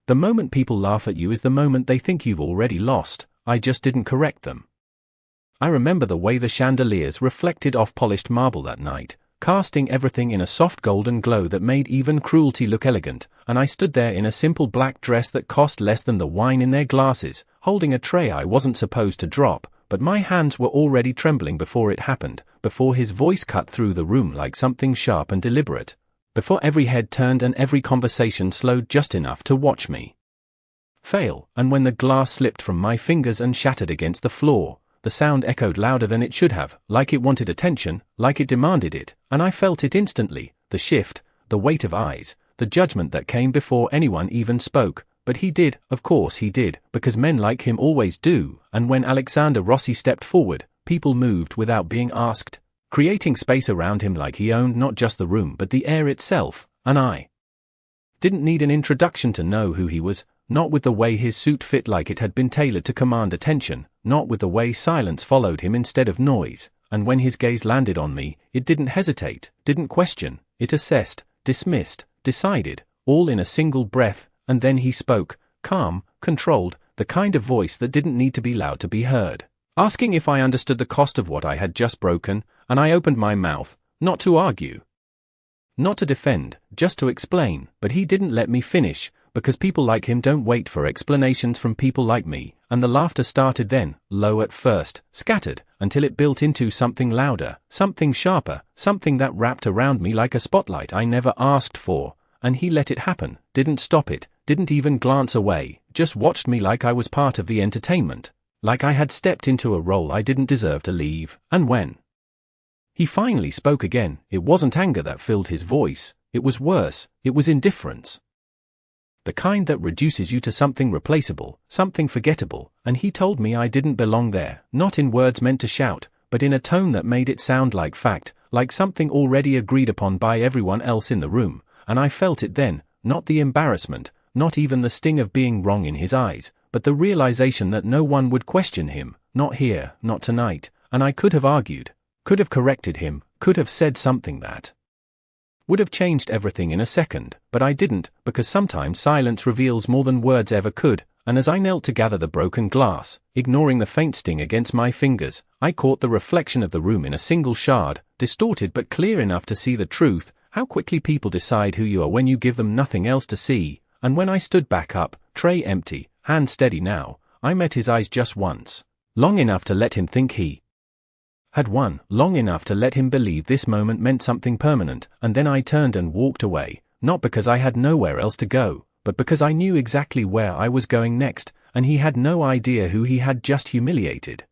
The moment people laugh at you is the moment they think you've already lost. I just didn't correct them. I remember the way the chandeliers reflected off polished marble that night, casting everything in a soft golden glow that made even cruelty look elegant, and I stood there in a simple black dress that cost less than the wine in their glasses, holding a tray I wasn't supposed to drop, but my hands were already trembling before it happened, before his voice cut through the room like something sharp and deliberate, before every head turned and every conversation slowed just enough to watch me fail, and when the glass slipped from my fingers and shattered against the floor, the sound echoed louder than it should have, like it wanted attention, like it demanded it, and I felt it instantly, the shift, the weight of eyes, the judgment that came before anyone even spoke. But he did, of course he did, because men like him always do, and when Alexander Rossi stepped forward, people moved without being asked, creating space around him like he owned not just the room but the air itself, and I didn't need an introduction to know who he was, not with the way his suit fit like it had been tailored to command attention, not with the way silence followed him instead of noise, and when his gaze landed on me, it didn't hesitate, didn't question, it assessed, dismissed, decided, all in a single breath, and then he spoke, calm, controlled, the kind of voice that didn't need to be loud to be heard, asking if I understood the cost of what I had just broken, and I opened my mouth, not to argue, not to defend, just to explain, but he didn't let me finish, because people like him don't wait for explanations from people like me, and the laughter started then, low at first, scattered, until it built into something louder, something sharper, something that wrapped around me like a spotlight I never asked for, and he let it happen, didn't stop it, didn't even glance away, just watched me like I was part of the entertainment, like I had stepped into a role I didn't deserve to leave, and when he finally spoke again, it wasn't anger that filled his voice, it was worse, it was indifference. The kind that reduces you to something replaceable, something forgettable, and he told me I didn't belong there, not in words meant to shout, but in a tone that made it sound like fact, like something already agreed upon by everyone else in the room, and I felt it then, not the embarrassment, not even the sting of being wrong in his eyes, but the realization that no one would question him, not here, not tonight, and I could have argued, could have corrected him, could have said something that would have changed everything in a second, but I didn't, because sometimes silence reveals more than words ever could, and as I knelt to gather the broken glass, ignoring the faint sting against my fingers, I caught the reflection of the room in a single shard, distorted but clear enough to see the truth, how quickly people decide who you are when you give them nothing else to see, and when I stood back up, tray empty, hand steady now, I met his eyes just once, long enough to let him think he had won, long enough to let him believe this moment meant something permanent, and then I turned and walked away, not because I had nowhere else to go, but because I knew exactly where I was going next, and he had no idea who he had just humiliated.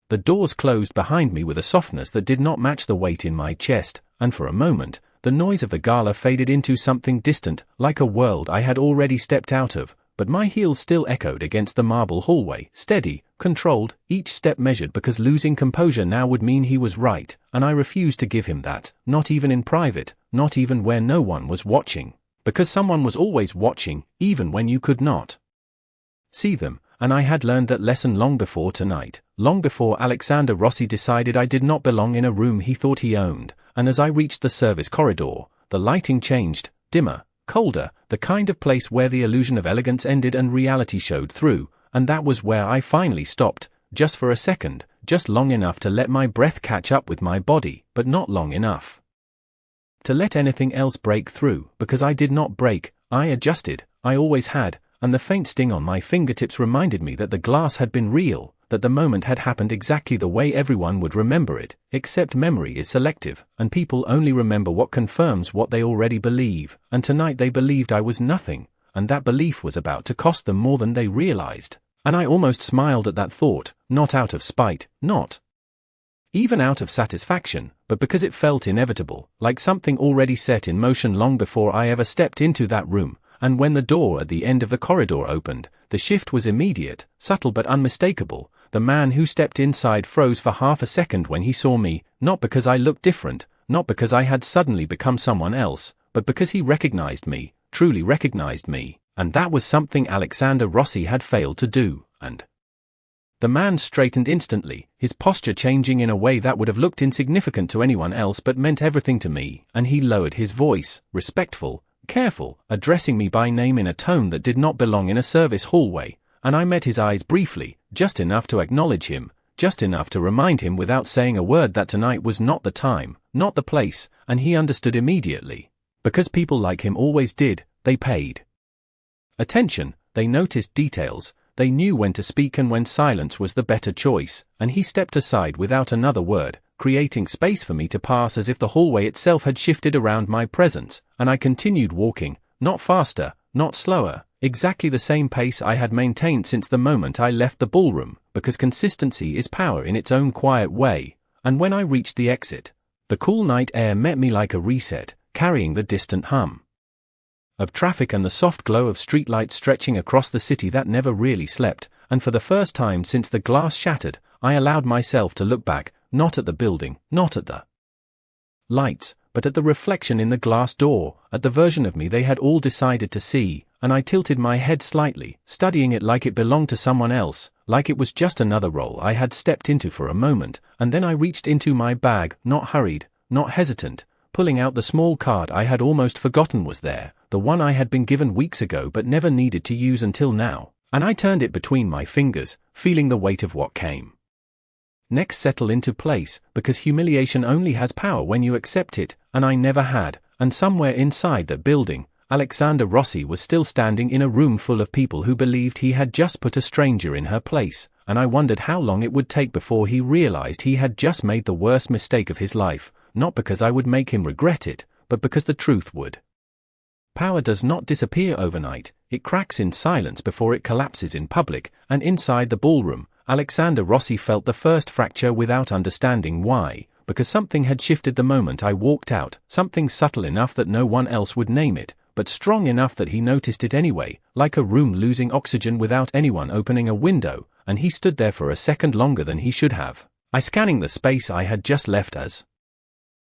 The doors closed behind me with a softness that did not match the weight in my chest, and for a moment, the noise of the gala faded into something distant, like a world I had already stepped out of, but my heels still echoed against the marble hallway, steady, controlled, each step measured because losing composure now would mean he was right, and I refused to give him that, not even in private, not even where no one was watching, because someone was always watching, even when you could not see them, and I had learned that lesson long before tonight, long before Alexander Rossi decided I did not belong in a room he thought he owned, and as I reached the service corridor, the lighting changed, dimmer, colder, the kind of place where the illusion of elegance ended and reality showed through, and that was where I finally stopped, just for a second, just long enough to let my breath catch up with my body, but not long enough to let anything else break through, because I did not break, I adjusted, I always had, and the faint sting on my fingertips reminded me that the glass had been real, that the moment had happened exactly the way everyone would remember it, except memory is selective, and people only remember what confirms what they already believe, and tonight they believed I was nothing, and that belief was about to cost them more than they realized, and I almost smiled at that thought, not out of spite, not even out of satisfaction, but because it felt inevitable, like something already set in motion long before I ever stepped into that room, and when the door at the end of the corridor opened, the shift was immediate, subtle but unmistakable. The man who stepped inside froze for half a second when he saw me, not because I looked different, not because I had suddenly become someone else, but because he recognized me, truly recognized me, and that was something Alexander Rossi had failed to do, and the man straightened instantly, his posture changing in a way that would have looked insignificant to anyone else but meant everything to me, and he lowered his voice, respectful, careful, addressing me by name in a tone that did not belong in a service hallway, and I met his eyes briefly, just enough to acknowledge him, just enough to remind him without saying a word that tonight was not the time, not the place, and he understood immediately. Because people like him always did, they paid attention, they noticed details, they knew when to speak and when silence was the better choice, and he stepped aside without another word, creating space for me to pass as if the hallway itself had shifted around my presence, and I continued walking, not faster, not slower, exactly the same pace I had maintained since the moment I left the ballroom, because consistency is power in its own quiet way, and when I reached the exit, the cool night air met me like a reset, carrying the distant hum of traffic and the soft glow of streetlights stretching across the city that never really slept, and for the first time since the glass shattered, I allowed myself to look back, not at the building, not at the lights, but at the reflection in the glass door, at the version of me they had all decided to see, and I tilted my head slightly, studying it like it belonged to someone else, like it was just another role I had stepped into for a moment, and then I reached into my bag, not hurried, not hesitant, pulling out the small card I had almost forgotten was there, the one I had been given weeks ago but never needed to use until now, and I turned it between my fingers, feeling the weight of what came next settle into place, because humiliation only has power when you accept it, and I never had, and somewhere inside that building, Alexander Rossi was still standing in a room full of people who believed he had just put a stranger in her place, and I wondered how long it would take before he realized he had just made the worst mistake of his life, not because I would make him regret it, but because the truth would. Power does not disappear overnight, it cracks in silence before it collapses in public, and inside the ballroom, Alexander Rossi felt the first fracture without understanding why, because something had shifted the moment I walked out, something subtle enough that no one else would name it, but strong enough that he noticed it anyway, like a room losing oxygen without anyone opening a window, and he stood there for a second longer than he should have, I scanning the space I had just left as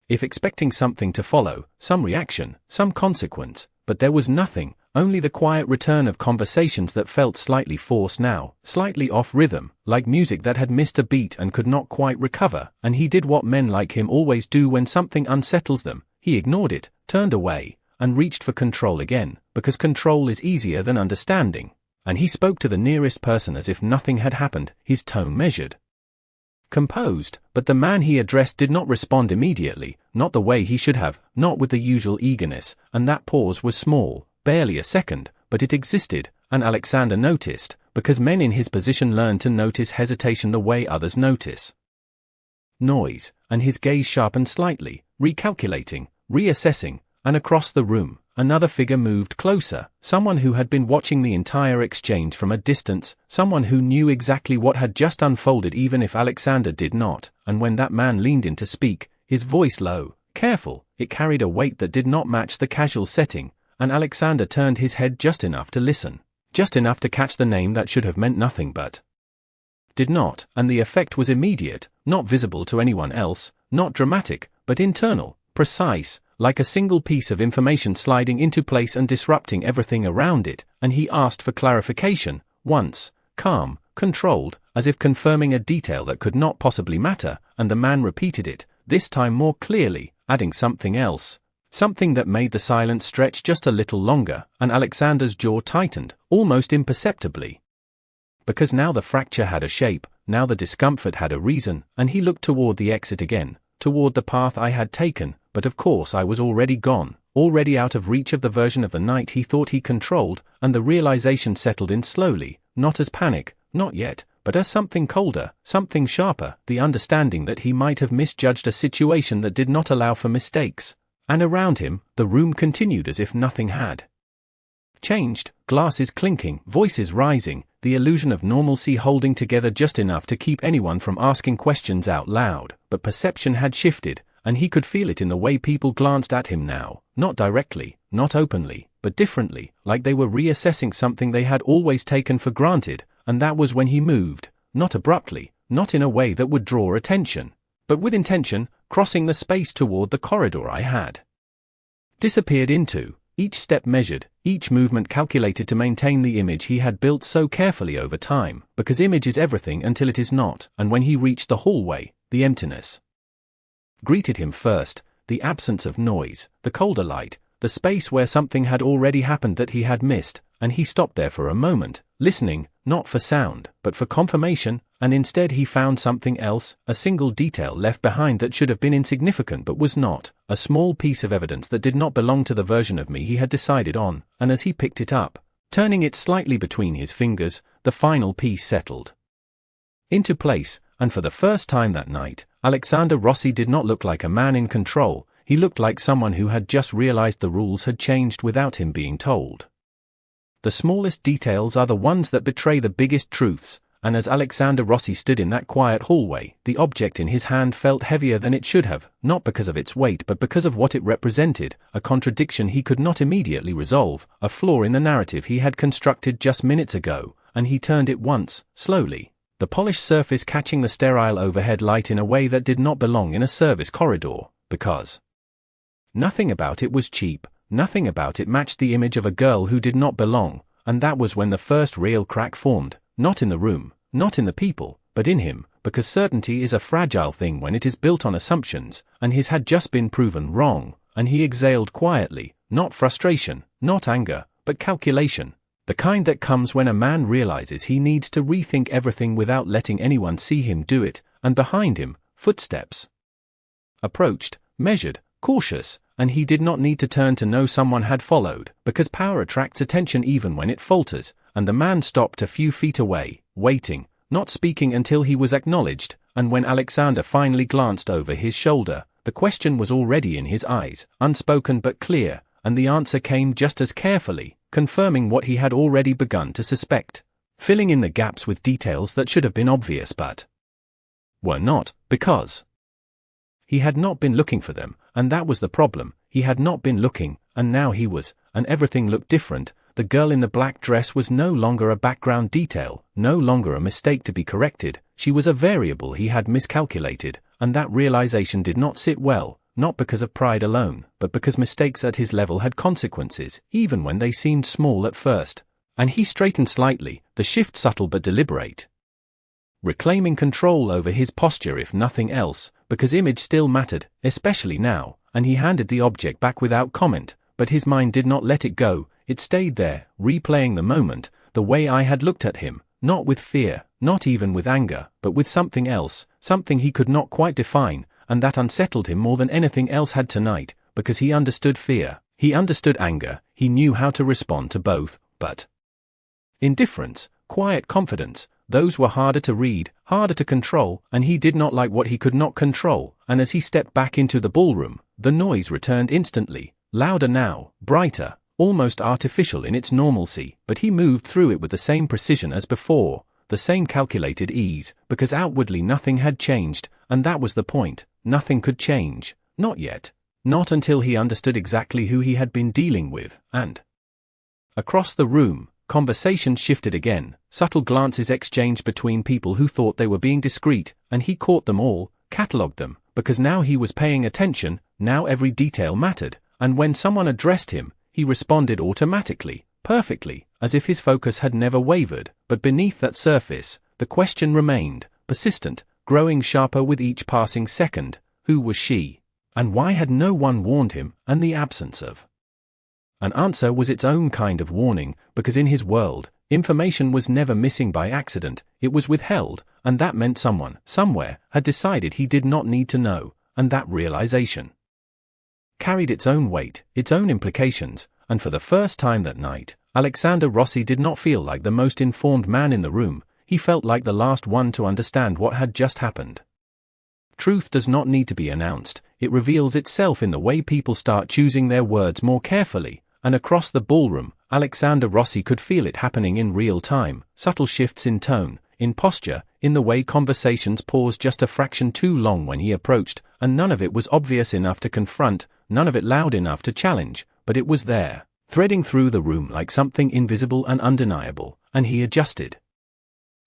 if expecting something to follow, some reaction, some consequence, but there was nothing, only the quiet return of conversations that felt slightly forced now, slightly off rhythm, like music that had missed a beat and could not quite recover, and he did what men like him always do when something unsettles them, he ignored it, turned away, and reached for control again, because control is easier than understanding, and he spoke to the nearest person as if nothing had happened, his tone measured, composed, but the man he addressed did not respond immediately, not the way he should have, not with the usual eagerness, and that pause was small, barely a second, but it existed, and Alexander noticed, because men in his position learn to notice hesitation the way others notice noise, and his gaze sharpened slightly, recalculating, reassessing, and across the room, another figure moved closer, someone who had been watching the entire exchange from a distance, someone who knew exactly what had just unfolded even if Alexander did not, and when that man leaned in to speak, his voice low, careful, it carried a weight that did not match the casual setting, and Alexander turned his head just enough to listen, just enough to catch the name that should have meant nothing but did not, and the effect was immediate, not visible to anyone else, not dramatic, but internal, precise, like a single piece of information sliding into place and disrupting everything around it, and he asked for clarification, once, calm, controlled, as if confirming a detail that could not possibly matter, and the man repeated it, this time more clearly, adding something else, something that made the silence stretch just a little longer, and Alexander's jaw tightened, almost imperceptibly. Because now the fracture had a shape, now the discomfort had a reason, and he looked toward the exit again, toward the path I had taken, but of course I was already gone, already out of reach of the version of the night he thought he controlled, and the realization settled in slowly, not as panic, not yet, but as something colder, something sharper, the understanding that he might have misjudged a situation that did not allow for mistakes. And around him, the room continued as if nothing had changed, glasses clinking, voices rising, the illusion of normalcy holding together just enough to keep anyone from asking questions out loud, but perception had shifted, and he could feel it in the way people glanced at him now, not directly, not openly, but differently, like they were reassessing something they had always taken for granted, and that was when he moved, not abruptly, not in a way that would draw attention, but with intention, crossing the space toward the corridor I had disappeared into, each step measured, each movement calculated to maintain the image he had built so carefully over time, because image is everything until it is not, and when he reached the hallway, the emptiness greeted him first, the absence of noise, the colder light, the space where something had already happened that he had missed, and he stopped there for a moment, listening, not for sound, but for confirmation, and instead he found something else, a single detail left behind that should have been insignificant but was not, a small piece of evidence that did not belong to the version of me he had decided on, and as he picked it up, turning it slightly between his fingers, the final piece settled into place, and for the first time that night, Alexander Rossi did not look like a man in control. He looked like someone who had just realized the rules had changed without him being told. The smallest details are the ones that betray the biggest truths, and as Alexander Rossi stood in that quiet hallway, the object in his hand felt heavier than it should have, not because of its weight but because of what it represented, a contradiction he could not immediately resolve, a flaw in the narrative he had constructed just minutes ago, and he turned it once, slowly, the polished surface catching the sterile overhead light in a way that did not belong in a service corridor, because nothing about it was cheap, nothing about it matched the image of a girl who did not belong, and that was when the first real crack formed, not in the room, not in the people, but in him, because certainty is a fragile thing when it is built on assumptions, and his had just been proven wrong, and he exhaled quietly, not frustration, not anger, but calculation, the kind that comes when a man realizes he needs to rethink everything without letting anyone see him do it, and behind him, footsteps approached, measured, cautious, and he did not need to turn to know someone had followed, because power attracts attention even when it falters, and the man stopped a few feet away, waiting, not speaking until he was acknowledged, and when Alexander finally glanced over his shoulder, the question was already in his eyes, unspoken but clear, and the answer came just as carefully, confirming what he had already begun to suspect, filling in the gaps with details that should have been obvious but were not, because he had not been looking for them, and that was the problem. He had not been looking, and now he was, and everything looked different. The girl in the black dress was no longer a background detail, no longer a mistake to be corrected. She was a variable he had miscalculated, and that realization did not sit well, not because of pride alone, but because mistakes at his level had consequences, even when they seemed small at first. And he straightened slightly, the shift subtle but deliberate, reclaiming control over his posture if nothing else, because image still mattered, especially now, and he handed the object back without comment, but his mind did not let it go. It stayed there, replaying the moment, the way I had looked at him, not with fear, not even with anger, but with something else, something he could not quite define, and that unsettled him more than anything else had tonight, because he understood fear, he understood anger, he knew how to respond to both, but indifference, quiet confidence, those were harder to read, harder to control, and he did not like what he could not control, and as he stepped back into the ballroom, the noise returned instantly, louder now, brighter, almost artificial in its normalcy, but he moved through it with the same precision as before, the same calculated ease, because outwardly nothing had changed, and that was the point, nothing could change, not yet, not until he understood exactly who he had been dealing with, and across the room, conversation shifted again, subtle glances exchanged between people who thought they were being discreet, and he caught them all, catalogued them, because now he was paying attention, now every detail mattered, and when someone addressed him, he responded automatically, perfectly, as if his focus had never wavered, but beneath that surface, the question remained, persistent, growing sharper with each passing second, who was she? And why had no one warned him, and the absence of an answer was its own kind of warning, because in his world, information was never missing by accident, it was withheld, and that meant someone, somewhere, had decided he did not need to know, and that realization carried its own weight, its own implications, and for the first time that night, Alexander Rossi did not feel like the most informed man in the room, he felt like the last one to understand what had just happened. Truth does not need to be announced, it reveals itself in the way people start choosing their words more carefully, and across the ballroom, Alexander Rossi could feel it happening in real time, subtle shifts in tone, in posture, in the way conversations paused just a fraction too long when he approached, and none of it was obvious enough to confront, none of it loud enough to challenge, but it was there, threading through the room like something invisible and undeniable, and he adjusted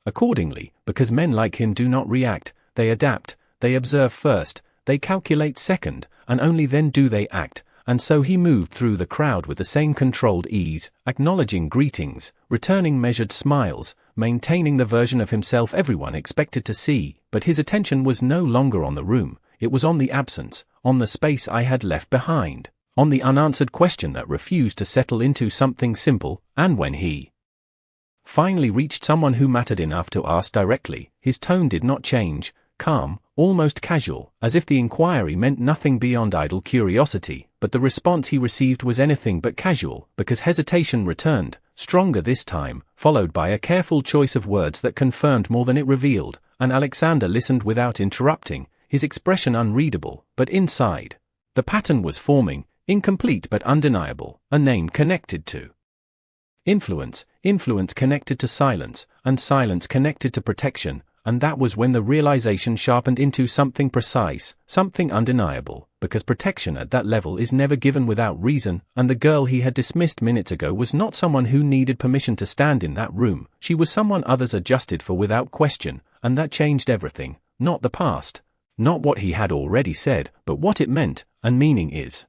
accordingly, because men like him do not react, they adapt, they observe first, they calculate second, and only then do they act, and so he moved through the crowd with the same controlled ease, acknowledging greetings, returning measured smiles, maintaining the version of himself everyone expected to see, but his attention was no longer on the room, it was on the absence, on the space I had left behind, on the unanswered question that refused to settle into something simple, and when he finally reached someone who mattered enough to ask directly, his tone did not change, calm, almost casual, as if the inquiry meant nothing beyond idle curiosity, but the response he received was anything but casual, because hesitation returned, stronger this time, followed by a careful choice of words that confirmed more than it revealed, and Alexander listened without interrupting, his expression unreadable, but inside. The pattern was forming, incomplete but undeniable, a name connected to influence, influence connected to silence, and silence connected to protection, and that was when the realization sharpened into something precise, something undeniable, because protection at that level is never given without reason, and the girl he had dismissed minutes ago was not someone who needed permission to stand in that room, she was someone others adjusted for without question, and that changed everything, not the past, not what he had already said, but what it meant, and meaning is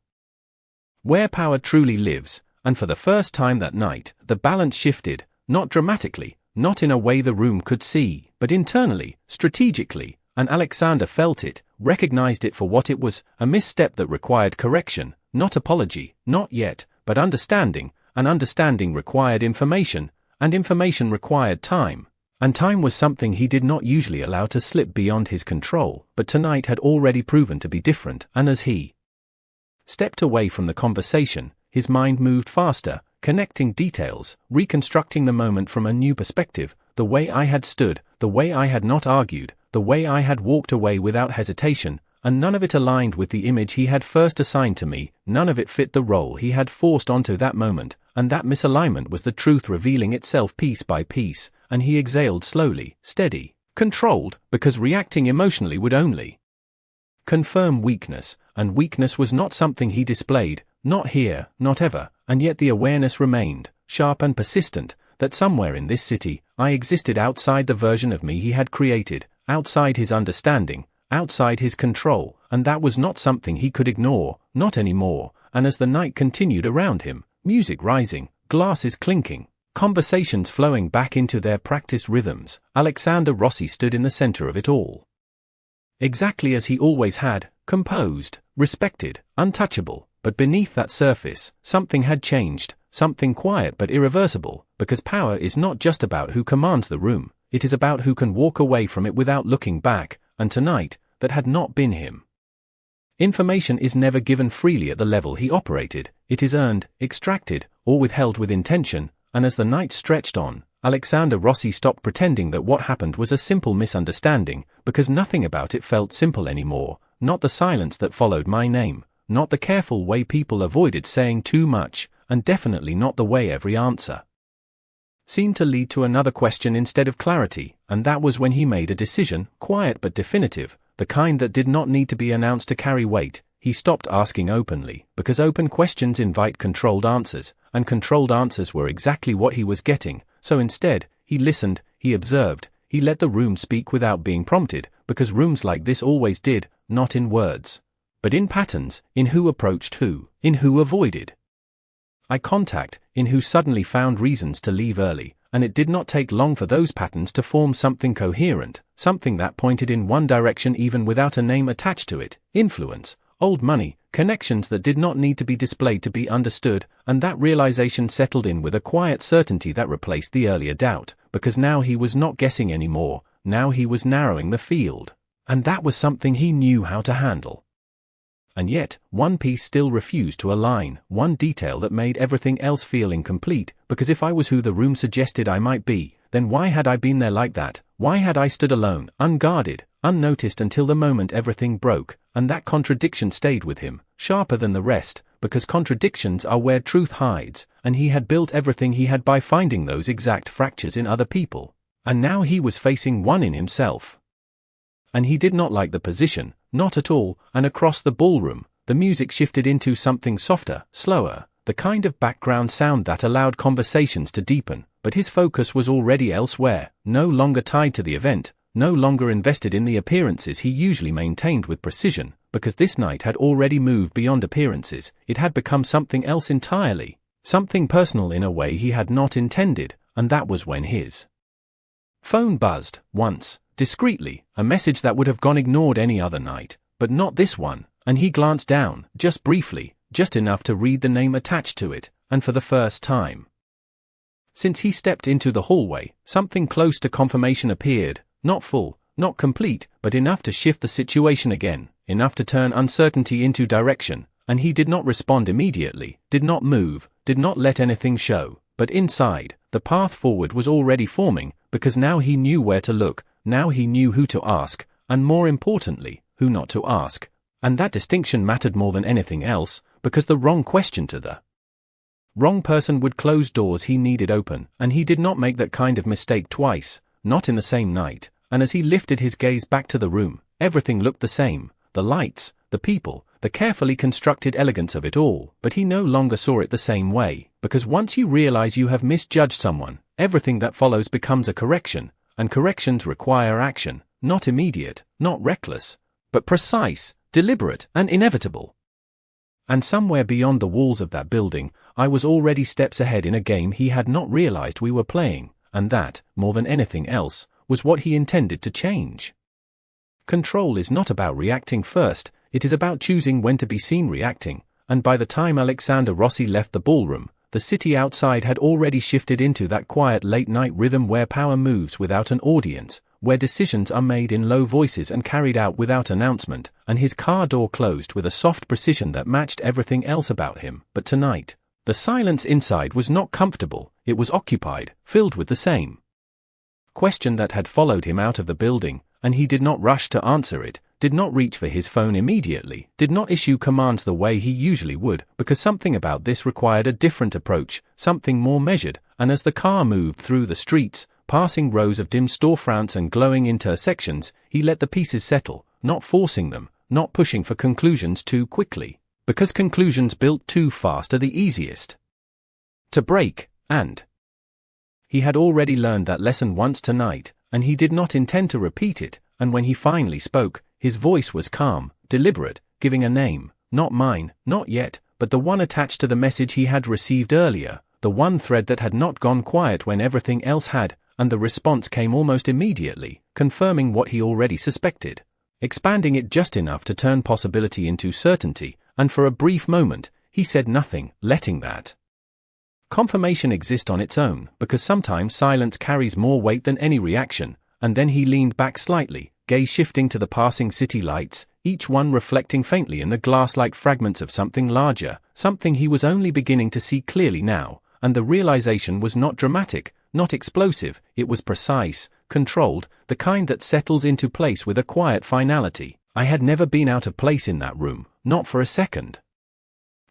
where power truly lives. And for the first time that night, the balance shifted, not dramatically, not in a way the room could see, but internally, strategically, and Alexander felt it, recognized it for what it was, a misstep that required correction, not apology, not yet, but understanding, and understanding required information, and information required time. And time was something he did not usually allow to slip beyond his control, but tonight had already proven to be different, and as he stepped away from the conversation, his mind moved faster, connecting details, reconstructing the moment from a new perspective, the way I had stood, the way I had not argued, the way I had walked away without hesitation, and none of it aligned with the image he had first assigned to me, none of it fit the role he had forced onto that moment, and that misalignment was the truth revealing itself piece by piece, and he exhaled slowly, steady, controlled, because reacting emotionally would only confirm weakness, and weakness was not something he displayed, not here, not ever, and yet the awareness remained, sharp and persistent, that somewhere in this city, I existed outside the version of me he had created, outside his understanding, outside his control, and that was not something he could ignore, not anymore, and as the night continued around him, music rising, glasses clinking, conversations flowing back into their practiced rhythms, Alexander Rossi stood in the center of it all. Exactly as he always had, composed, respected, untouchable, but beneath that surface, something had changed, something quiet but irreversible, because power is not just about who commands the room, it is about who can walk away from it without looking back, and tonight, that had not been him. Information is never given freely at the level he operated, it is earned, extracted, or withheld with intention, and as the night stretched on, Alexander Rossi stopped pretending that what happened was a simple misunderstanding, because nothing about it felt simple anymore, not the silence that followed my name, not the careful way people avoided saying too much, and definitely not the way every answer seemed to lead to another question instead of clarity, and that was when he made a decision, quiet but definitive, the kind that did not need to be announced to carry weight. He stopped asking openly, because open questions invite controlled answers, and controlled answers were exactly what he was getting, so instead, he listened, he observed, he let the room speak without being prompted, because rooms like this always did, not in words, but in patterns, in who approached who, in who avoided eye contact, in who suddenly found reasons to leave early, and it did not take long for those patterns to form something coherent, something that pointed in one direction even without a name attached to it, influence, old money, connections that did not need to be displayed to be understood, and that realization settled in with a quiet certainty that replaced the earlier doubt, because now he was not guessing anymore, now he was narrowing the field, and that was something he knew how to handle. And yet, one piece still refused to align, one detail that made everything else feel incomplete, because if I was who the room suggested I might be, then why had I been there like that? Why had I stood alone, unguarded, unnoticed until the moment everything broke? And that contradiction stayed with him, sharper than the rest, because contradictions are where truth hides, and he had built everything he had by finding those exact fractures in other people. And now he was facing one in himself. And he did not like the position, not at all, and across the ballroom, the music shifted into something softer, slower, the kind of background sound that allowed conversations to deepen, but his focus was already elsewhere, no longer tied to the event, no longer invested in the appearances he usually maintained with precision, because this night had already moved beyond appearances, it had become something else entirely, something personal in a way he had not intended, and that was when his phone buzzed, once, discreetly, a message that would have gone ignored any other night, but not this one, and he glanced down, just briefly, just enough to read the name attached to it, and for the first time since he stepped into the hallway, something close to confirmation appeared, not full, not complete, but enough to shift the situation again, enough to turn uncertainty into direction, and he did not respond immediately, did not move, did not let anything show, but inside, the path forward was already forming, because now he knew where to look, now he knew who to ask, and more importantly, who not to ask. And that distinction mattered more than anything else, because the wrong question to the wrong person would close doors he needed open, and he did not make that kind of mistake twice, not in the same night, and as he lifted his gaze back to the room, everything looked the same, the lights, the people, the carefully constructed elegance of it all, but he no longer saw it the same way, because once you realize you have misjudged someone, everything that follows becomes a correction, and corrections require action, not immediate, not reckless, but precise, deliberate, and inevitable. And somewhere beyond the walls of that building, I was already steps ahead in a game he had not realized we were playing, and that, more than anything else, was what he intended to change. Control is not about reacting first, it is about choosing when to be seen reacting, and by the time Alexander Rossi left the ballroom, the city outside had already shifted into that quiet late-night rhythm where power moves without an audience, where decisions are made in low voices and carried out without announcement, and his car door closed with a soft precision that matched everything else about him. But tonight, the silence inside was not comfortable, it was occupied, filled with the same question that had followed him out of the building, and he did not rush to answer it, did not reach for his phone immediately, did not issue commands the way he usually would, because something about this required a different approach, something more measured, and as the car moved through the streets, passing rows of dim storefronts and glowing intersections, he let the pieces settle, not forcing them, not pushing for conclusions too quickly, because conclusions built too fast are the easiest to break, and he had already learned that lesson once tonight, and he did not intend to repeat it, and when he finally spoke, his voice was calm, deliberate, giving a name, not mine, not yet, but the one attached to the message he had received earlier, the one thread that had not gone quiet when everything else had, and the response came almost immediately, confirming what he already suspected, expanding it just enough to turn possibility into certainty, and for a brief moment, he said nothing, letting that confirmation exist on its own, because sometimes silence carries more weight than any reaction, and then he leaned back slightly, gaze shifting to the passing city lights, each one reflecting faintly in the glass like fragments of something larger, something he was only beginning to see clearly now, and the realization was not dramatic, not explosive, it was precise, controlled, the kind that settles into place with a quiet finality. I had never been out of place in that room, not for a second.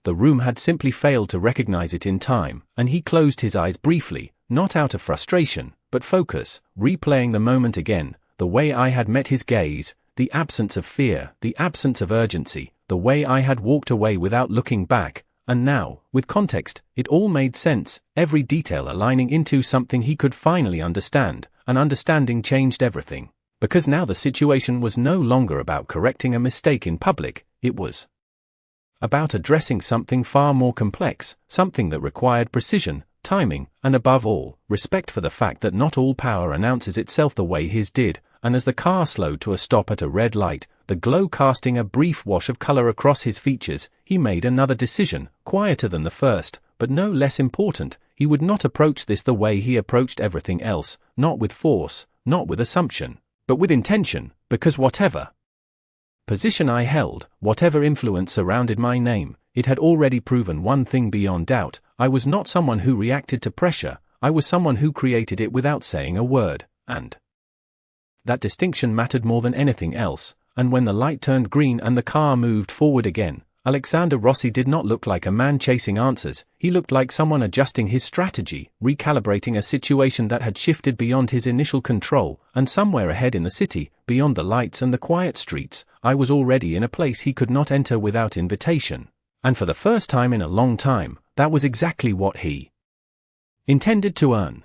The room had simply failed to recognize it in time, and he closed his eyes briefly, not out of frustration, but focus, replaying the moment again, the way I had met his gaze, the absence of fear, the absence of urgency, the way I had walked away without looking back, and now, with context, it all made sense, every detail aligning into something he could finally understand, and understanding changed everything. Because now the situation was no longer about correcting a mistake in public, it was about addressing something far more complex, something that required precision, timing, and above all, respect for the fact that not all power announces itself the way his did, and as the car slowed to a stop at a red light, the glow casting a brief wash of color across his features, he made another decision, quieter than the first, but no less important. He would not approach this the way he approached everything else, not with force, not with assumption, but with intention, because whatever position I held, whatever influence surrounded my name, it had already proven one thing beyond doubt: I was not someone who reacted to pressure, I was someone who created it without saying a word, and that distinction mattered more than anything else. And when the light turned green and the car moved forward again, Alexander Rossi did not look like a man chasing answers, he looked like someone adjusting his strategy, recalibrating a situation that had shifted beyond his initial control, and somewhere ahead in the city, beyond the lights and the quiet streets, I was already in a place he could not enter without invitation. And for the first time in a long time, that was exactly what he intended to earn.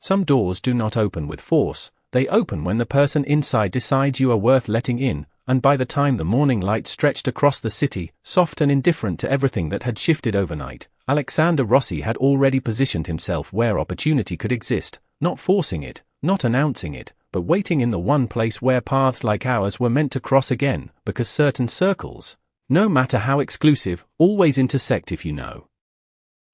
Some doors do not open with force, they open when the person inside decides you are worth letting in, and by the time the morning light stretched across the city, soft and indifferent to everything that had shifted overnight, Alexander Rossi had already positioned himself where opportunity could exist, not forcing it, not announcing it, but waiting in the one place where paths like ours were meant to cross again, because certain circles No matter how exclusive, always intersect if you know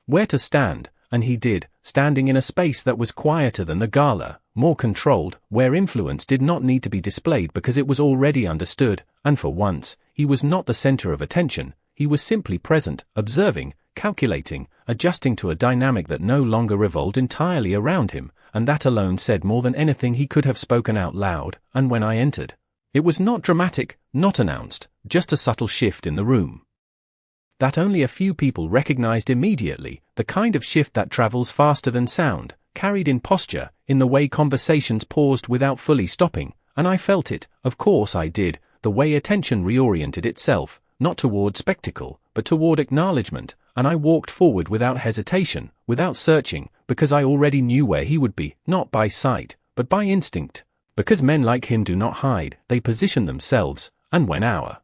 where to stand, and he did, standing in a space that was quieter than the gala, more controlled, where influence did not need to be displayed because it was already understood, and for once, he was not the center of attention, he was simply present, observing, calculating, adjusting to a dynamic that no longer revolved entirely around him, and that alone said more than anything he could have spoken out loud. And when I entered, it was not dramatic, not announced, just a subtle shift in the room that only a few people recognized immediately, the kind of shift that travels faster than sound, carried in posture, in the way conversations paused without fully stopping, and I felt it, of course I did, the way attention reoriented itself, not toward spectacle, but toward acknowledgement, and I walked forward without hesitation, without searching, because I already knew where he would be, not by sight, but by instinct, because men like him do not hide, they position themselves, and when our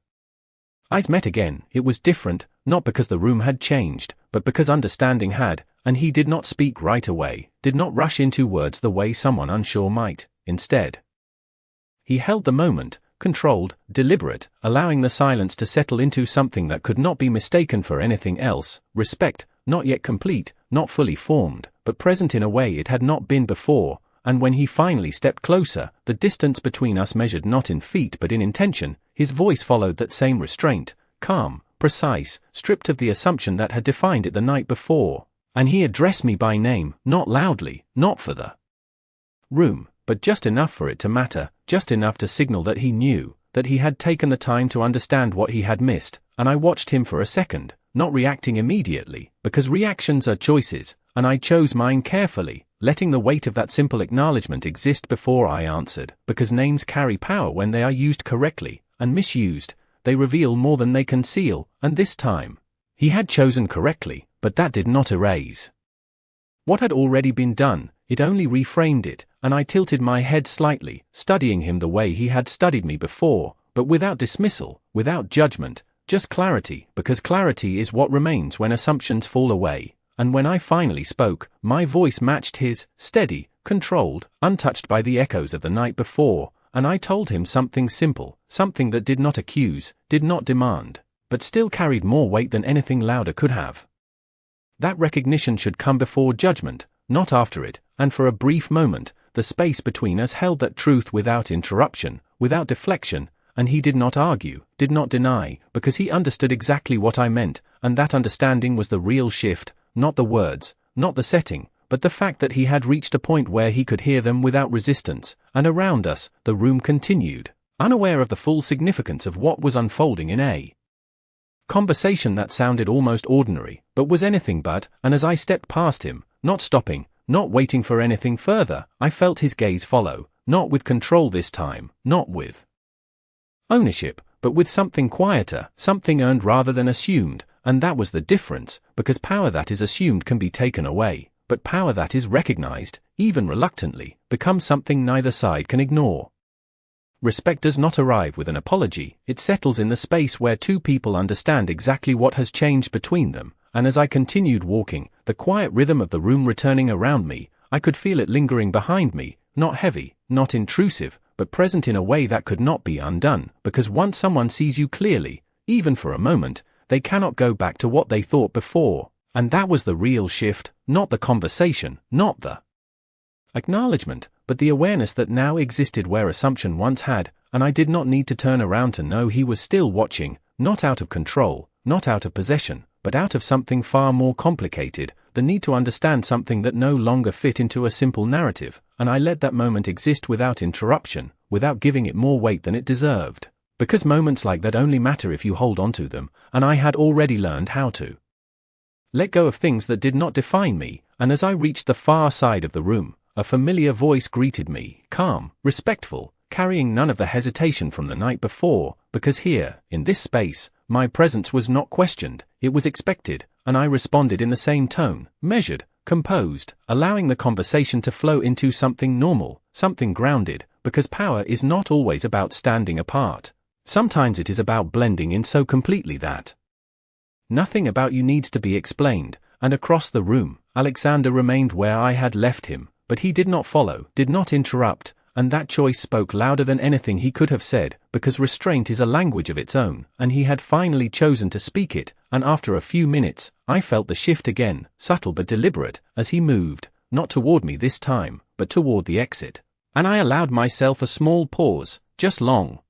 eyes met again, it was different, not because the room had changed, but because understanding had, and he did not speak right away, did not rush into words the way someone unsure might. Instead, he held the moment, controlled, deliberate, allowing the silence to settle into something that could not be mistaken for anything else, respect, not yet complete, not fully formed, but present in a way it had not been before, and when he finally stepped closer, the distance between us measured not in feet but in intention. His voice followed that same restraint, calm, precise, stripped of the assumption that had defined it the night before, and he addressed me by name, not loudly, not for the room, but just enough for it to matter, just enough to signal that he knew, that he had taken the time to understand what he had missed, and I watched him for a second, not reacting immediately, because reactions are choices, and I chose mine carefully, letting the weight of that simple acknowledgement exist before I answered, because names carry power when they are used correctly, and misused, they reveal more than they conceal, and this time, he had chosen correctly, but that did not erase what had already been done, it only reframed it, and I tilted my head slightly, studying him the way he had studied me before, but without dismissal, without judgment, just clarity, because clarity is what remains when assumptions fall away, and when I finally spoke, my voice matched his, steady, controlled, untouched by the echoes of the night before, and I told him something simple, something that did not accuse, did not demand, but still carried more weight than anything louder could have. That recognition should come before judgment, not after it, and for a brief moment, the space between us held that truth without interruption, without deflection, and he did not argue, did not deny, because he understood exactly what I meant, and that understanding was the real shift, not the words, not the setting, but the fact that he had reached a point where he could hear them without resistance, and around us, the room continued, unaware of the full significance of what was unfolding in a conversation that sounded almost ordinary, but was anything but, and as I stepped past him, not stopping, not waiting for anything further, I felt his gaze follow, not with control this time, not with ownership, but with something quieter, something earned rather than assumed, and that was the difference, because power that is assumed can be taken away, but power that is recognized, even reluctantly, becomes something neither side can ignore. Respect does not arrive with an apology, it settles in the space where two people understand exactly what has changed between them, and as I continued walking, the quiet rhythm of the room returning around me, I could feel it lingering behind me, not heavy, not intrusive, but present in a way that could not be undone, because once someone sees you clearly, even for a moment, they cannot go back to what they thought before, and that was the real shift, not the conversation, not the acknowledgement, but the awareness that now existed where assumption once had, and I did not need to turn around to know he was still watching, not out of control, not out of possession, but out of something far more complicated, the need to understand something that no longer fit into a simple narrative, and I let that moment exist without interruption, without giving it more weight than it deserved, because moments like that only matter if you hold on to them, and I had already learned how to let go of things that did not define me, and as I reached the far side of the room, a familiar voice greeted me, calm, respectful, carrying none of the hesitation from the night before, because here, in this space, my presence was not questioned, it was expected, and I responded in the same tone, measured, composed, allowing the conversation to flow into something normal, something grounded, because power is not always about standing apart. Sometimes it is about blending in so completely that nothing about you needs to be explained, and across the room, Alexander remained where I had left him, but he did not follow, did not interrupt, and that choice spoke louder than anything he could have said, because restraint is a language of its own, and he had finally chosen to speak it, and after a few minutes, I felt the shift again, subtle but deliberate, as he moved, not toward me this time, but toward the exit. And I allowed myself a small pause, just long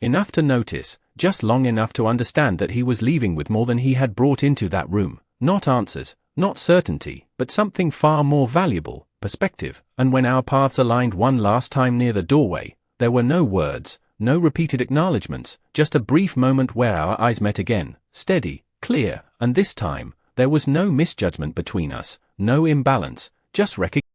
enough to notice, just long enough to understand that he was leaving with more than he had brought into that room, not answers, not certainty, but something far more valuable, perspective. And when our paths aligned one last time near the doorway, there were no words, no repeated acknowledgements, just a brief moment where our eyes met again, steady, clear, and this time, there was no misjudgment between us, no imbalance, just recognition.